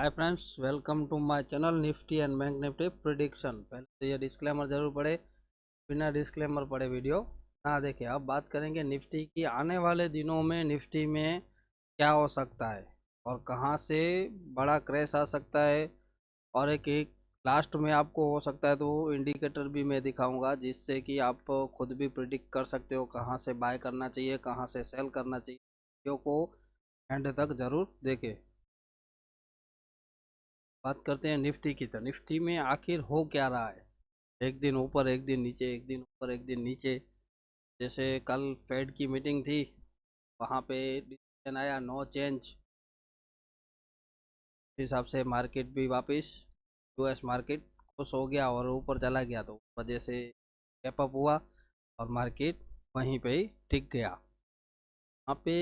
Hi friends, welcome to my channel nifty and bank nifty prediction. पहले तो ये disclaimer जरूर पढ़े, बिना डिस्क्लेमर पढ़े वीडियो ना देखें। अब बात करेंगे निफ्टी की। आने वाले दिनों में निफ्टी में क्या हो सकता है और कहां से बड़ा क्रैश आ सकता है, और एक एक लास्ट में आपको हो सकता है तो इंडिकेटर भी मैं दिखाऊंगा, जिससे कि आप खुद भी प्रिडिक्ट कर सकते हो कहां से बाय करना चाहिए, कहां से सेल करना चाहिए। वीडियो को एंड तक जरूर देखें। बात करते हैं निफ्टी की। तो निफ्टी में आखिर हो क्या रहा है? एक दिन ऊपर एक दिन नीचे, एक दिन ऊपर एक दिन नीचे। जैसे कल फेड की मीटिंग थी, वहाँ पे डिसीजन आया नो चेंज। इस हिसाब से मार्केट भी वापस, यूएस मार्केट खुश हो गया और ऊपर चला गया, तो वजह से गैप अप हुआ और मार्केट वहीं पे ही टिक गया। वहाँ पे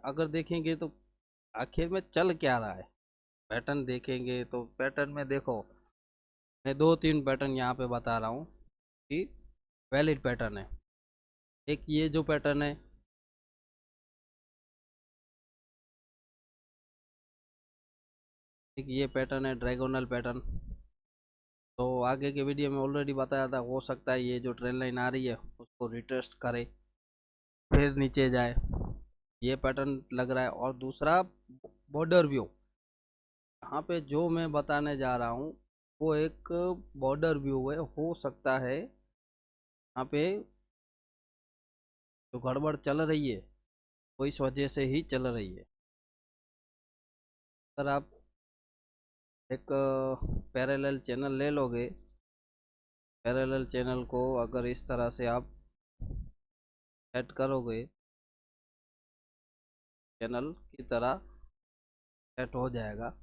अगर देखेंगे तो आखिर में चल क्या रहा है, पैटर्न देखेंगे तो पैटर्न में देखो, मैं दो तीन पैटर्न यहाँ पे बता रहा हूँ कि वैलिड पैटर्न है। एक ये जो पैटर्न है, एक ये पैटर्न है ड्रैगोनल पैटर्न। तो आगे के वीडियो में ऑलरेडी बताया था, हो सकता है ये जो ट्रेंड लाइन आ रही है उसको रिटेस्ट करे, फिर नीचे जाए। ये पैटर्न लग रहा है। और दूसरा बॉर्डर व्यू, यहाँ पे जो मैं बताने जा रहा हूँ वो एक बॉर्डर व्यू है। हो सकता है यहाँ पे जो गड़बड़ चल रही है वो इस वजह से ही चल रही है। अगर आप एक पैरेलल चैनल ले लोगे, पैरेलल चैनल को अगर इस तरह से आप सेट करोगे, चैनल की तरह सेट हो जाएगा।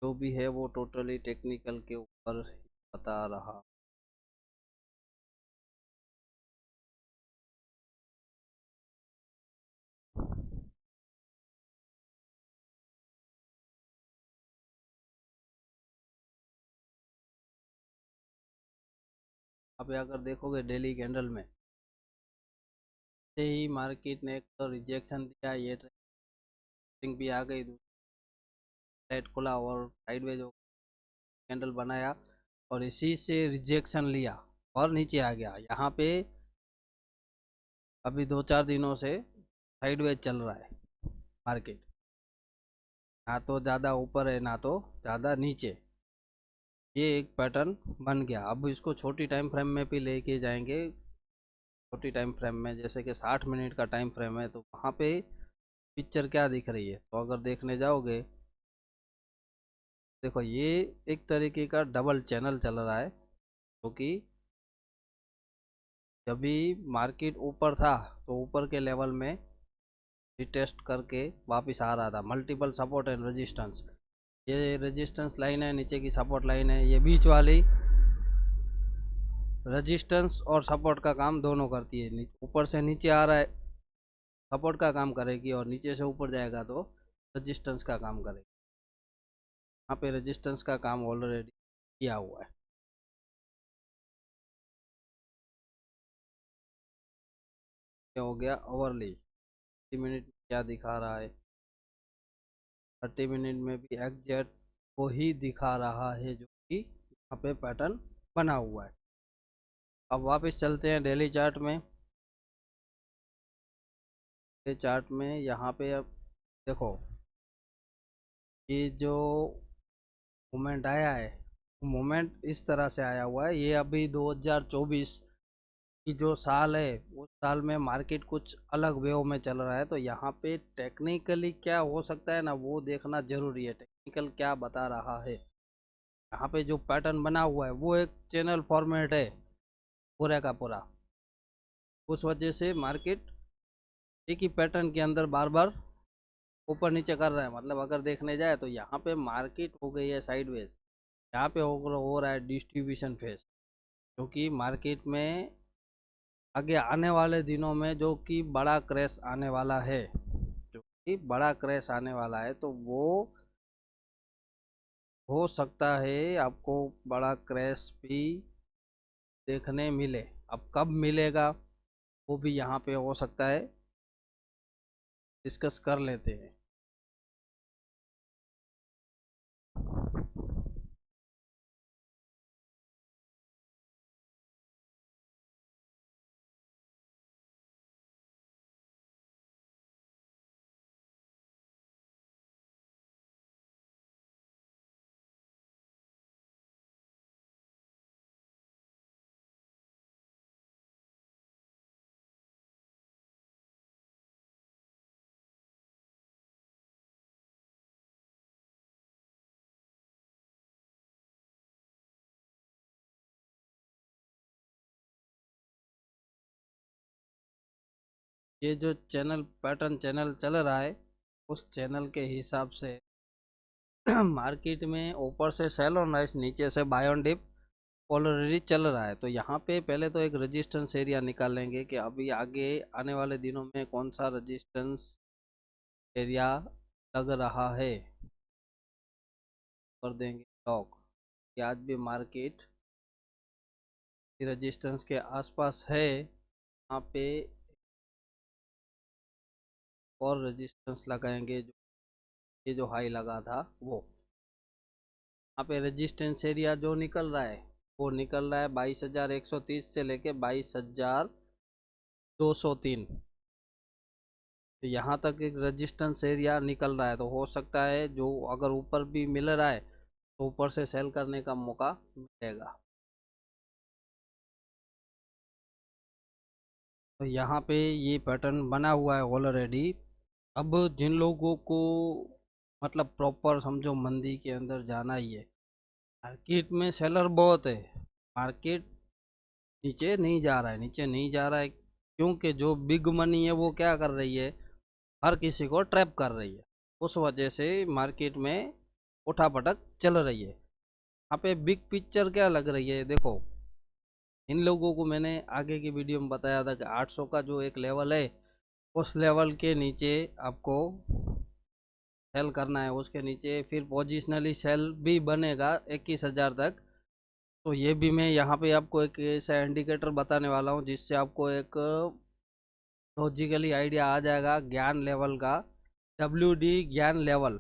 जो भी है वो टोटली टेक्निकल के ऊपर बता रहा। आप अगर देखोगे डेली कैंडल में से ही मार्केट ने एक तो रिजेक्शन दिया, ये ट्रेंडिंग भी आ गई, रेड खुला और साइडवेज कैंडल बनाया और इसी से रिजेक्शन लिया और नीचे आ गया। यहाँ पे अभी दो चार दिनों से साइडवेज चल रहा है मार्केट, ना तो ज़्यादा ऊपर है ना तो ज़्यादा नीचे। ये एक पैटर्न बन गया। अब इसको छोटी टाइम फ्रेम में भी लेके जाएंगे। छोटी टाइम फ्रेम में जैसे कि 60 मिनट का टाइम फ्रेम है, तो वहाँ पे पिक्चर क्या दिख रही है, तो अगर देखने जाओगे, देखो ये एक तरीके का डबल चैनल चल रहा है। क्योंकि जब भी मार्केट ऊपर था तो ऊपर के लेवल में रिटेस्ट करके वापस आ रहा था, मल्टीपल सपोर्ट एंड रेजिस्टेंस। ये रेजिस्टेंस लाइन है, नीचे की सपोर्ट लाइन है। ये बीच वाली रेजिस्टेंस और सपोर्ट का काम दोनों करती है। ऊपर से नीचे आ रहा है, सपोर्ट का काम करेगी, और नीचे से ऊपर जाएगा तो रेजिस्टेंस का काम करेगी। यहाँ पे रेजिस्टेंस का काम ऑलरेडी किया हुआ है। क्या हो गया ओवरली 30 मिनट में क्या दिखा रहा है, 30 मिनट में भी एग्जैक्ट वही दिखा रहा है जो कि यहाँ पे पैटर्न बना हुआ है। अब वापस चलते हैं डेली चार्ट में। ये चार्ट में यहाँ पे अब देखो, ये जो मोमेंट आया है, मोमेंट इस तरह से आया हुआ है। ये अभी 2024 की जो साल है उस साल में मार्केट कुछ अलग वेव में चल रहा है। तो यहाँ पे टेक्निकली क्या हो सकता है ना, वो देखना जरूरी है। टेक्निकल क्या बता रहा है, यहाँ पे जो पैटर्न बना हुआ है वो एक चैनल फॉर्मेट है पूरे का पूरा। उस वजह से मार्केट एक ही पैटर्न के अंदर बार बार ऊपर नीचे कर रहा है। मतलब अगर देखने जाए तो यहाँ पे मार्केट हो गई है साइडवेज, यहाँ पे हो रहा है डिस्ट्रीब्यूशन फेज। क्योंकि मार्केट में आगे आने वाले दिनों में जो कि बड़ा क्रैश आने वाला है, जो कि बड़ा क्रैश आने वाला है, तो वो हो सकता है आपको बड़ा क्रैश भी देखने मिले। अब कब मिलेगा वो भी यहाँ पे हो सकता है डिस्कस कर लेते हैं। ये जो चैनल पैटर्न चैनल चल रहा है, उस चैनल के हिसाब से मार्केट में ऊपर से सेल ऑन राइस, नीचे से बाय ऑन डिप ऑलरेडी चल रहा है। तो यहाँ पे पहले तो एक रेजिस्टेंस एरिया निकाल लेंगे कि अभी आगे आने वाले दिनों में कौन सा रेजिस्टेंस एरिया लग रहा है। कर देंगे लॉक कि आज भी मार्केट रेजिस्टेंस के आसपास है। यहाँ पे और रेजिस्टेंस लगाएंगे, जो ये जो हाई लगा था वो। यहाँ पे रेजिस्टेंस एरिया जो निकल रहा है वो निकल रहा है 22,130 से लेके 22,203। तो यहाँ तक एक रेजिस्टेंस एरिया निकल रहा है। तो हो सकता है जो अगर ऊपर भी मिल रहा है तो ऊपर से सेल करने का मौका मिलेगा। तो यहाँ पे ये पैटर्न बना हुआ है ऑलरेडी। अब जिन लोगों को मतलब प्रॉपर समझो मंदी के अंदर जाना ही है, मार्केट में सेलर बहुत है, मार्केट नीचे नहीं जा रहा है, नीचे नहीं जा रहा है क्योंकि जो बिग मनी है वो क्या कर रही है, हर किसी को ट्रैप कर रही है। उस वजह से मार्केट में उठापटक चल रही है। यहाँ पे बिग पिक्चर क्या लग रही है, देखो इन लोगों को मैंने आगे की वीडियो में बताया था कि 800 का जो एक लेवल है, उस लेवल के नीचे आपको सेल करना है। उसके नीचे फिर पोजिशनली सेल भी बनेगा 21,000 तक। तो ये भी मैं यहाँ पे आपको एक ऐसा इंडिकेटर बताने वाला हूँ जिससे आपको एक लॉजिकली आइडिया आ जाएगा ज्ञान लेवल का। WD ज्ञान लेवल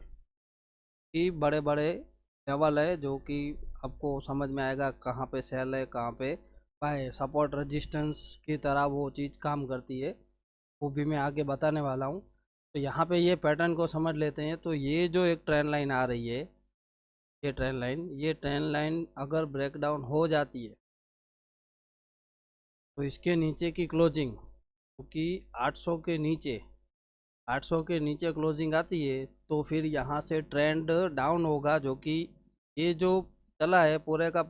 की बड़े बड़े लेवल है जो कि आपको समझ में आएगा कहाँ पे सेल है, कहाँ पे बाय। सपोर्ट रेजिस्टेंस की तरह वो चीज़ काम करती है, वो भी मैं आगे बताने वाला हूँ। तो यहाँ पे ये पैटर्न को समझ लेते हैं। तो ये जो एक ट्रेंड लाइन आ रही है, ये ट्रेंड लाइन अगर ब्रेकडाउन हो जाती है तो इसके नीचे की क्लोजिंग, क्योंकि 800 के नीचे 800 के नीचे क्लोजिंग आती है तो फिर यहाँ से ट्रेंड डाउन होगा, जो कि ये जो चला है पूरे का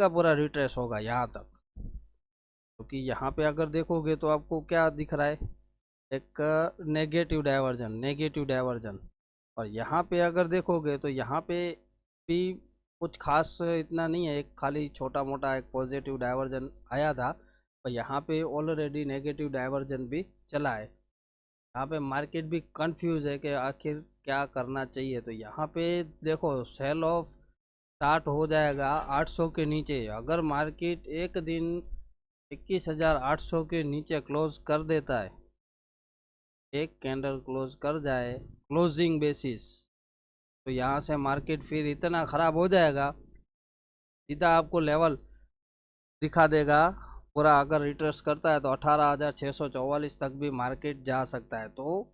पूरा रिट्रेस होगा यहाँ तक। क्योंकि यहाँ पे अगर देखोगे तो आपको क्या दिख रहा है, एक नेगेटिव डाइवर्जन। और यहाँ पे अगर देखोगे तो यहाँ पे भी कुछ खास इतना नहीं है, एक खाली छोटा मोटा एक पॉजिटिव डाइवर्जन आया था। और यहाँ पे ऑलरेडी नेगेटिव डाइवर्जन भी चला है। यहाँ पे मार्केट भी कंफ्यूज है कि आखिर क्या करना चाहिए। तो यहाँ पे देखो सेल ऑफ स्टार्ट हो जाएगा 800 के नीचे। अगर मार्केट एक दिन 21,800 के नीचे क्लोज कर देता है, एक कैंडल क्लोज कर जाए क्लोजिंग बेसिस, तो यहाँ से मार्केट फिर इतना ख़राब हो जाएगा, सीधा आपको लेवल दिखा देगा पूरा। अगर रिट्रेस करता है तो 18,644 तक भी मार्केट जा सकता है। तो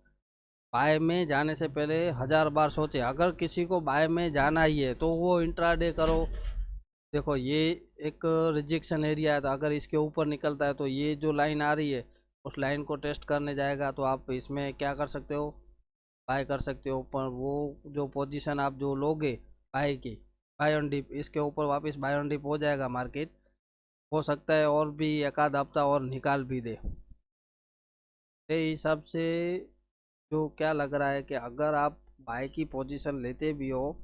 बाय में जाने से पहले 1000 बार सोचे। अगर किसी को बाय में जाना ही है तो वो इंट्राडे करो। देखो ये एक रिजेक्शन एरिया है, तो अगर इसके ऊपर निकलता है तो ये जो लाइन आ रही है उस लाइन को टेस्ट करने जाएगा, तो आप इसमें क्या कर सकते हो, बाय कर सकते हो। पर वो जो पोजीशन आप जो लोगे बाय की, बाय ऑन डिप, इसके ऊपर वापस बाय ऑन डिप हो जाएगा मार्केट। हो सकता है और भी एक आध हफ्ता और निकाल भी दे। मेरे हिसाब से जो क्या लग रहा है कि अगर आप बाय की पोजीशन लेते भी हो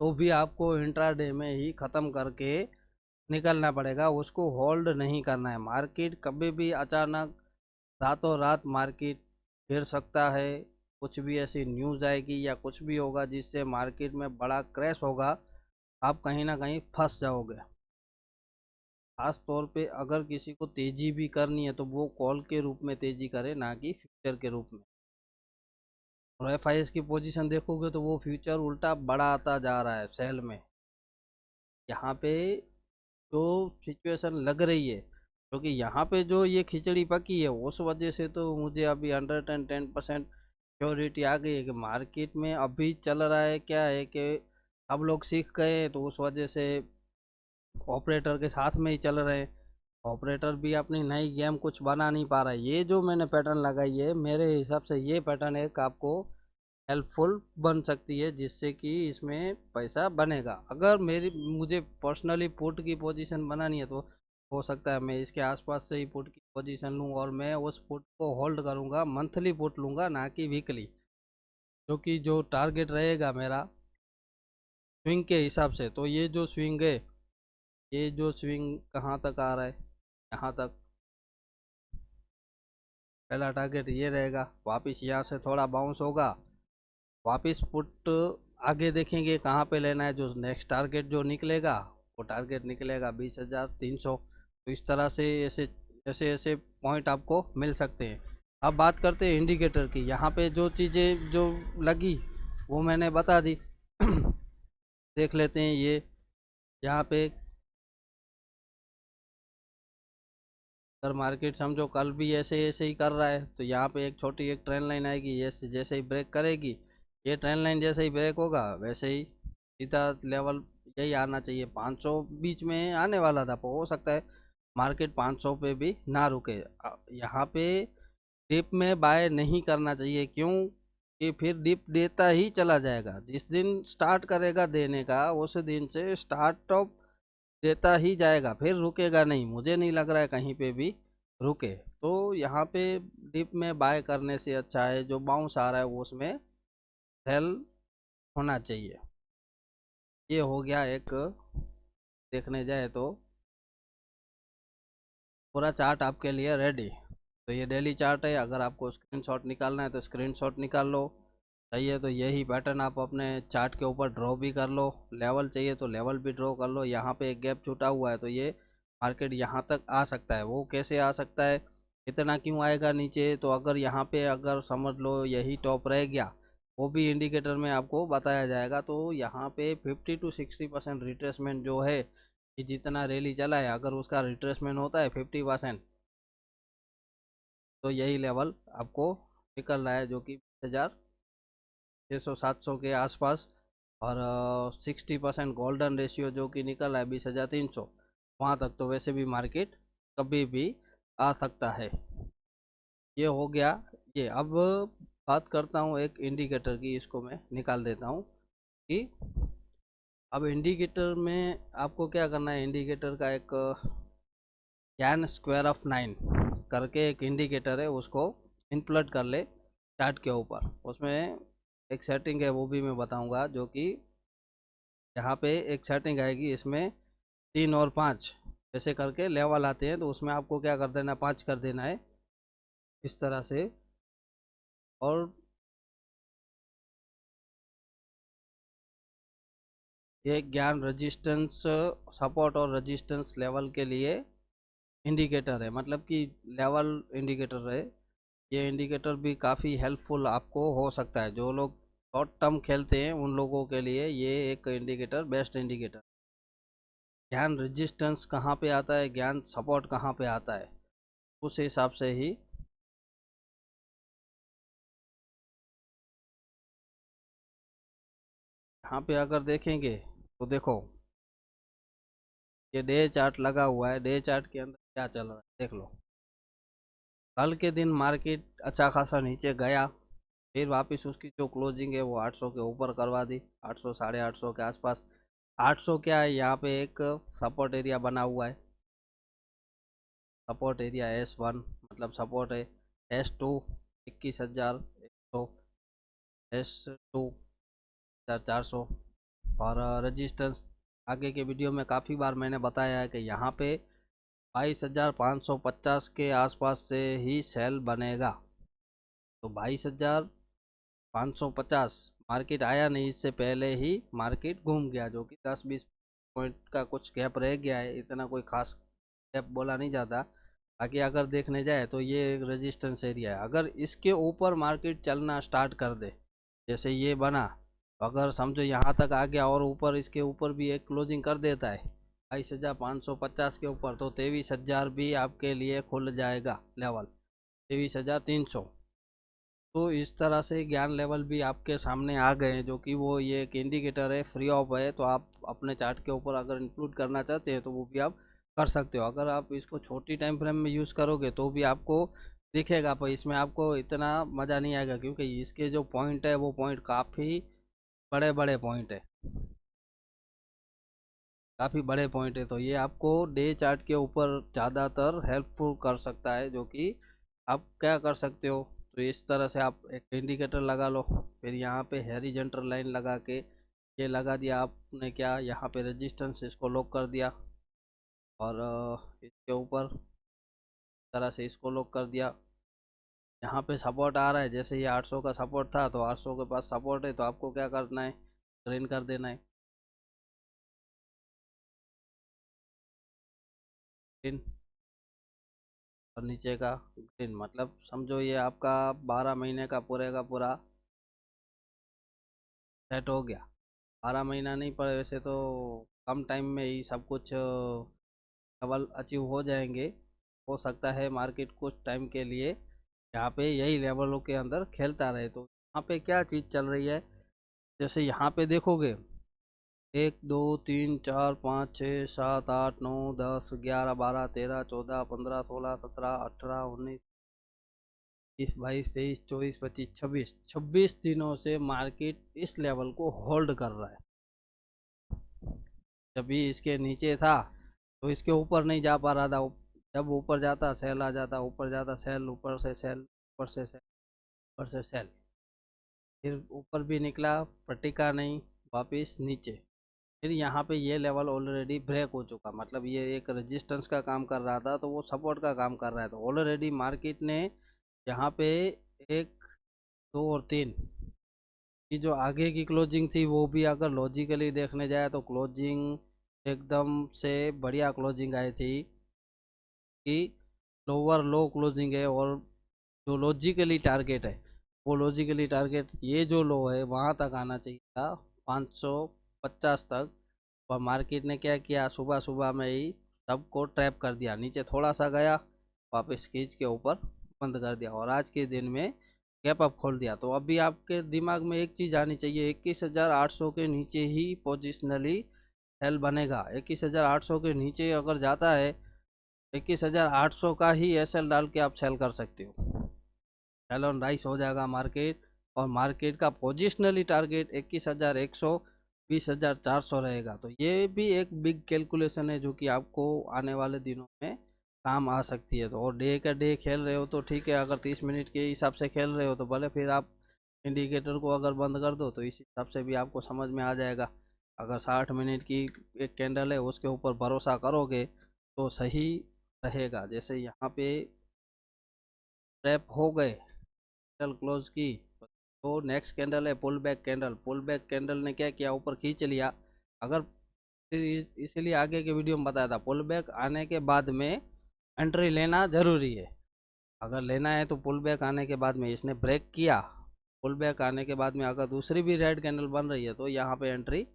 तो भी आपको इंट्राडे में ही ख़त्म करके निकलना पड़ेगा, उसको होल्ड नहीं करना है। मार्केट कभी भी अचानक रातों रात मार्केट गिर सकता है, कुछ भी ऐसी न्यूज़ आएगी या कुछ भी होगा जिससे मार्केट में बड़ा क्रैश होगा, आप कहीं ना कहीं फंस जाओगे। खास तौर पे अगर किसी को तेज़ी भी करनी है तो वो कॉल के रूप में तेज़ी करे, ना कि फ्यूचर के रूप में। और एफआईएस की पोजीशन देखोगे तो वो फ्यूचर उल्टा बढ़ाता जा रहा है सेल में। यहाँ पे जो सिचुएशन लग रही है, क्योंकि यहाँ पे जो ये खिचड़ी पकी है उस वजह से तो मुझे अभी अंडर 10% श्योरिटी आ गई है कि मार्केट में अभी चल रहा है क्या है कि सब लोग सीख गए हैं, तो उस वजह से ऑपरेटर के साथ में ही चल रहे हैं। ऑपरेटर भी अपनी नई गेम कुछ बना नहीं पा रहा है। ये जो मैंने पैटर्न लगाई है मेरे हिसाब से ये पैटर्न एक आपको हेल्पफुल बन सकती है, जिससे कि इसमें पैसा बनेगा। अगर मेरी मुझे पर्सनली पुट की पोजीशन बनानी है तो हो सकता है मैं इसके आसपास से ही पुट की पोजीशन लूँ और मैं उस पुट को होल्ड करूँगा, मंथली पुट लूँगा ना कि वीकली, क्योंकि जो टारगेट रहेगा मेरा स्विंग के हिसाब से, तो ये जो स्विंग है, ये जो स्विंग कहाँ तक आ रहा है, यहाँ तक पहला टारगेट ये रहेगा। वापस यहाँ से थोड़ा बाउंस होगा, वापस पुट आगे देखेंगे कहाँ पे लेना है। जो नेक्स्ट टारगेट जो निकलेगा वो टारगेट निकलेगा 20,300। तो इस तरह से ऐसे ऐसे ऐसे पॉइंट आपको मिल सकते हैं। अब बात करते हैं इंडिकेटर की। यहाँ पे जो चीज़ें जो लगी वो मैंने बता दी। देख लेते हैं ये यहाँ पे, अगर मार्केट समझो कल भी ऐसे ऐसे ही कर रहा है तो यहाँ पे एक छोटी एक ट्रेंड लाइन आएगी, ये जैसे ही ब्रेक करेगी, ये ट्रेंड लाइन जैसे ही ब्रेक होगा वैसे ही सीधा लेवल यही आना चाहिए। 500 बीच में आने वाला था, पर हो सकता है मार्केट 500 पे भी ना रुके। यहाँ पे डिप में बाय नहीं करना चाहिए, क्यों कि फिर डिप देता ही चला जाएगा। जिस दिन स्टार्ट करेगा देने का उस दिन से स्टार्ट ऑफ देता ही जाएगा, फिर रुकेगा नहीं। मुझे नहीं लग रहा है कहीं पे भी रुके। तो यहाँ पे डिप में बाय करने से अच्छा है जो बाउंस आ रहा है वो उसमें सेल होना चाहिए। ये हो गया एक, देखने जाए तो पूरा चार्ट आपके लिए रेडी। तो ये डेली चार्ट है, अगर आपको स्क्रीनशॉट निकालना है तो स्क्रीनशॉट निकाल लो। सही है, तो यही पैटर्न आप अपने चार्ट के ऊपर ड्रॉ भी कर लो। लेवल चाहिए तो लेवल भी ड्रॉ कर लो। यहाँ पे एक गैप छूटा हुआ है तो ये मार्केट यहाँ तक आ सकता है। वो कैसे आ सकता है, इतना क्यों आएगा नीचे, तो अगर यहाँ पे अगर समझ लो यही टॉप रह गया, वो भी इंडिकेटर में आपको बताया जाएगा। तो यहाँ पे 50 to 60% रिट्रेसमेंट जो है, कि जितना रैली चला है अगर उसका रिट्रेसमेंट होता है 50%, तो यही लेवल आपको निकल रहा है, जो कि 20,600-700 के आसपास। और 60% गोल्डन रेशियो जो कि निकल रहा है 20,300, वहाँ तक तो वैसे भी मार्केट कभी भी आ सकता है। ये हो गया ये। अब बात करता हूँ एक इंडिकेटर की, इसको मैं निकाल देता हूँ कि अब इंडिकेटर में आपको क्या करना है। इंडिकेटर का एक tan स्क्वायर ऑफ 9 करके एक इंडिकेटर है, उसको इनप्लट कर ले चार्ट के ऊपर। उसमें एक सेटिंग है वो भी मैं बताऊंगा, जो कि यहाँ पे एक सेटिंग आएगी, इसमें 3 और 5 ऐसे करके लेवल आते हैं। तो उसमें आपको क्या कर देना है, 5 कर देना है इस तरह से। और ये ज्ञान रेजिस्टेंस सपोर्ट और रेजिस्टेंस लेवल के लिए इंडिकेटर है, मतलब कि लेवल इंडिकेटर है। ये इंडिकेटर भी काफ़ी हेल्पफुल आपको हो सकता है। जो लोग शॉर्ट टर्म खेलते हैं उन लोगों के लिए ये एक इंडिकेटर बेस्ट इंडिकेटर। ज्ञान रेजिस्टेंस कहाँ पे आता है, ज्ञान सपोर्ट कहाँ पे आता है, उस हिसाब से ही यहाँ पे अगर देखेंगे तो देखो ये डे चार्ट लगा हुआ है। डे चार्ट के अंदर क्या चल रहा है देख लो। कल के दिन मार्केट अच्छा खासा नीचे गया, फिर वापस उसकी जो क्लोजिंग है वो 800 के ऊपर करवा दी, 800 850 के आसपास। 800 क्या है, यहाँ पे एक सपोर्ट एरिया बना हुआ है। सपोर्ट एरिया S1 मतलब सपोर्ट है। S2 21,100, S2 400। और रजिस्टेंस आगे के वीडियो में काफ़ी बार मैंने बताया है कि यहाँ पे 22,550 के आसपास से ही सेल बनेगा। तो 22,550 मार्केट आया नहीं, इससे पहले ही मार्केट घूम गया, जो कि 10-20 पॉइंट का कुछ गैप रह गया है। इतना कोई खास गैप बोला नहीं जाता। बाकी अगर देखने जाए तो ये एक रेजिस्टेंस एरिया है। अगर इसके ऊपर मार्केट चलना स्टार्ट कर दे जैसे ये बना, तो अगर समझो यहाँ तक आ गया और ऊपर इसके ऊपर भी एक क्लोजिंग कर देता है 22,550 के ऊपर, तो 23,000 भी आपके लिए खुल जाएगा लेवल 23,300। तो इस तरह से ज्ञान लेवल भी आपके सामने आ गए हैं, जो कि वो ये एक इंडिकेटर है, फ्री ऑफ है। तो आप अपने चार्ट के ऊपर अगर इंक्लूड करना चाहते हैं तो वो भी आप कर सकते हो। अगर आप इसको छोटी टाइम फ्रेम में यूज़ करोगे तो भी आपको दिखेगा, पर इसमें आपको इतना मज़ा नहीं आएगा, क्योंकि इसके जो पॉइंट है वो पॉइंट काफ़ी बड़े बड़े पॉइंट है, काफ़ी बड़े पॉइंट है। तो ये आपको डे चार्ट के ऊपर ज़्यादातर हेल्पफुल कर सकता है, जो कि आप क्या कर सकते हो। तो इस तरह से आप एक इंडिकेटर लगा लो, फिर यहाँ पे हॉरिजॉन्टल लाइन लगा के ये लगा दिया आपने, क्या यहाँ पे रेजिस्टेंस इसको लॉक कर दिया, और इसके ऊपर इस तरह से इसको लॉक कर दिया। यहाँ पे सपोर्ट आ रहा है, जैसे ये 800 का सपोर्ट था, तो 800 के पास सपोर्ट है, तो आपको क्या करना है, ग्रीन कर देना है, ग्रीन। और नीचे का ग्रीन, मतलब समझो ये आपका 12 महीने का पूरे का पूरा सेट हो गया। 12 महीना नहीं, पर वैसे तो कम टाइम में ही सब कुछ लेवल अचीव हो जाएंगे। हो सकता है मार्केट कुछ टाइम के लिए यहाँ पे यही लेवलों के अंदर खेलता रहे। तो यहाँ पे क्या चीज़ चल रही है, जैसे यहाँ पे देखोगे 1 2 3 4 5 6 7 8 9 10 11 12 13 14 15 16 17 18 19 20 22 23 24 25 26 26 दिनों से मार्केट इस लेवल को होल्ड कर रहा है। जब भी इसके नीचे था तो इसके ऊपर नहीं जा पा रहा था, जब ऊपर जाता सेल आ जाता, ऊपर जाता सेल, ऊपर से सेल, ऊपर से सेल, ऊपर से सेल, फिर ऊपर भी निकला, पट्टिका नहीं, वापिस नीचे। फिर यहाँ पे ये लेवल ऑलरेडी ब्रेक हो चुका, मतलब ये एक रेजिस्टेंस का काम कर रहा था, तो वो सपोर्ट का काम कर रहा है। तो ऑलरेडी मार्केट ने यहाँ पे 1 2 और 3 की जो आगे की क्लोजिंग थी, वो भी अगर लॉजिकली देखने जाए तो क्लोजिंग एकदम से बढ़िया क्लोजिंग आई थी, कि लोअर लो क्लोजिंग है, और जो लॉजिकली टारगेट है, वो लॉजिकली टारगेट ये जो लो है वहाँ तक आना चाहिए था, 550 तक। और मार्केट ने क्या किया, सुबह सुबह में ही सबको ट्रैप कर दिया, नीचे थोड़ा सा गया, वापस खींच के ऊपर बंद कर दिया, और आज के दिन में गैप अप खोल दिया। तो अभी आपके दिमाग में एक चीज़ आनी चाहिए, 21,800 के नीचे ही पोजिशनली सेल बनेगा। 21,800 के नीचे अगर जाता है, 21,800 का ही एसएल डाल के आप सेल कर सकते हो, सेल ऑन राइस हो जाएगा मार्केट। और मार्केट का पोजिशनली टारगेट 21,100 20,400 रहेगा। तो ये भी एक बिग कैलकुलेशन है, जो कि आपको आने वाले दिनों में काम आ सकती है। तो और डे का डे खेल रहे हो तो ठीक है, अगर 30 मिनट के हिसाब से खेल रहे हो तो भले फिर आप इंडिकेटर को अगर बंद कर दो, तो इस हिसाब से भी आपको समझ में आ जाएगा। अगर 60 मिनट की एक कैंडल है, उसके ऊपर भरोसा करोगे तो सही रहेगा। जैसे यहाँ पे ट्रैप हो गए, कैंडल क्लोज की, तो नेक्स्ट कैंडल है pull back candle, pull back candle ने क्या किया, ऊपर खींच लिया। अगर इसीलिए आगे के वीडियो में बताया था, पुल बैक आने के बाद में एंट्री लेना ज़रूरी है। अगर लेना है तो पुल बैक आने के बाद में, इसने ब्रेक किया, पुल बैक आने के बाद में अगर दूसरी भी रेड कैंडल बन रही है तो यहाँ पे एंट्री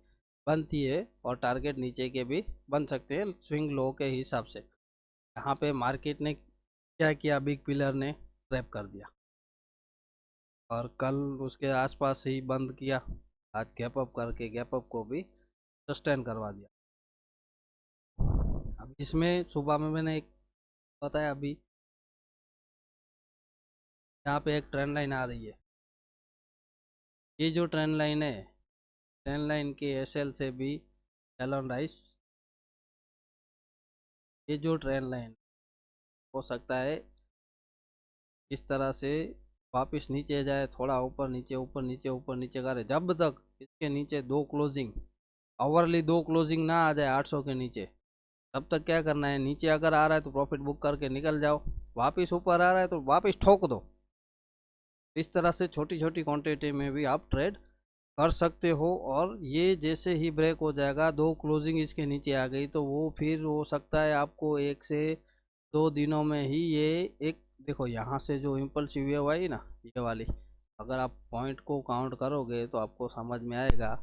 बनती है, और टारगेट नीचे के भी बन सकते हैं स्विंग लो के हिसाब से। यहाँ पे मार्केट ने क्या किया, बिग पिलर ने ट्रैप कर दिया, और कल उसके आसपास ही बंद किया, आज गैप अप करके गैप अप को भी सस्टेन करवा दिया। अब इसमें सुबह में मैंने एक बताया, अभी यहाँ पे एक ट्रेंड लाइन आ रही है। ये जो ट्रेंड लाइन है, ट्रेंड लाइन के एसएल से भी सेल ऑन राइस, ये जो ट्रेंड लाइन हो सकता है इस तरह से वापस नीचे जाए, थोड़ा ऊपर नीचे, ऊपर नीचे, ऊपर नीचे करे, जब तक इसके नीचे दो क्लोजिंग, आवरली दो क्लोजिंग ना आ जाए 800 के नीचे, तब तक क्या करना है, नीचे अगर आ रहा है तो प्रॉफिट बुक करके निकल जाओ, वापस ऊपर आ रहा है तो वापस ठोक दो। इस तरह से छोटी छोटी क्वांटिटी में भी आप ट्रेड कर सकते हो। और ये जैसे ही ब्रेक हो जाएगा, दो क्लोजिंग इसके नीचे आ गई, तो वो फिर हो सकता है आपको 1 से 2 दिनों में ही ये एक, देखो यहाँ से जो इम्पल्सिव वेव आई ना, ये वाली, अगर आप पॉइंट को काउंट करोगे तो आपको समझ में आएगा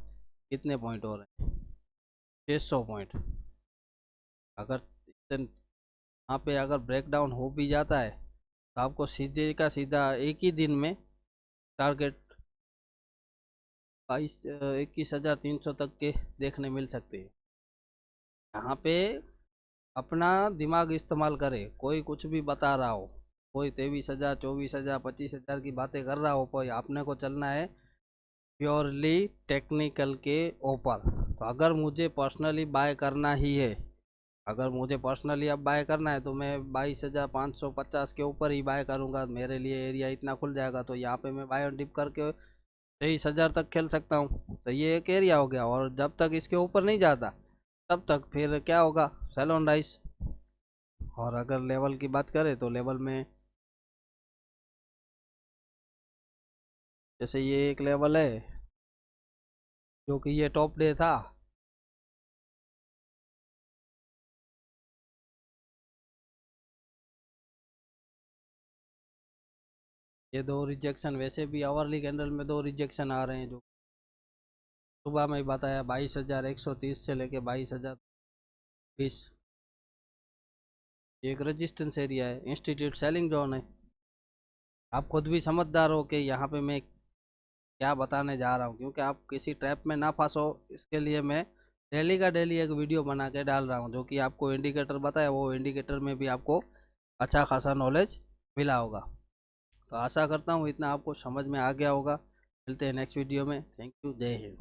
कितने पॉइंट हो रहे हैं। 600 पॉइंट। अगर यहाँ पे अगर ब्रेक डाउन हो भी जाता है तो आपको सीधे का सीधा एक ही दिन में टारगेट 21,300 तक के देखने मिल सकते हैं। यहाँ पे अपना दिमाग इस्तेमाल करे, कोई कुछ भी बता रहा हो, कोई 23,000 24,000 25,000 की बातें कर रहा हो, कोई आपने को चलना है प्योरली टेक्निकल के ऊपर। तो अगर मुझे पर्सनली बाय करना ही है, अगर मुझे पर्सनली अब बाय करना है तो मैं 22,550 के ऊपर ही बाय करूंगा। मेरे लिए एरिया इतना खुल जाएगा तो यहाँ पे मैं बाय और डिप करके 23,000 तक खेल सकता हूँ। तो ये एक एरिया हो गया, और जब तक इसके ऊपर नहीं जाता तब तक फिर क्या होगा, सेल ऑन राइस। और अगर लेवल की बात करें तो लेवल में जैसे ये एक लेवल है जो कि ये टॉप डे था, ये दो रिजेक्शन, वैसे भी आवरली कैंडल में दो रिजेक्शन आ रहे हैं। जो सुबह में ही बताया 22,130 से लेके 22,020, एक रेजिस्टेंस एरिया है, इंस्टीट्यूट सेलिंग जोन है। आप खुद भी समझदार हो कि यहाँ पे मैं क्या बताने जा रहा हूँ, क्योंकि आप किसी ट्रैप में ना फंसो, इसके लिए मैं डेली का डेली एक वीडियो बना के डाल रहा हूँ, जो कि आपको इंडिकेटर बताया, वो इंडिकेटर में भी आपको अच्छा खासा नॉलेज मिला होगा। तो आशा करता हूँ इतना आपको समझ में आ गया होगा। मिलते हैं नेक्स्ट वीडियो में। थैंक यू, जय हिंद।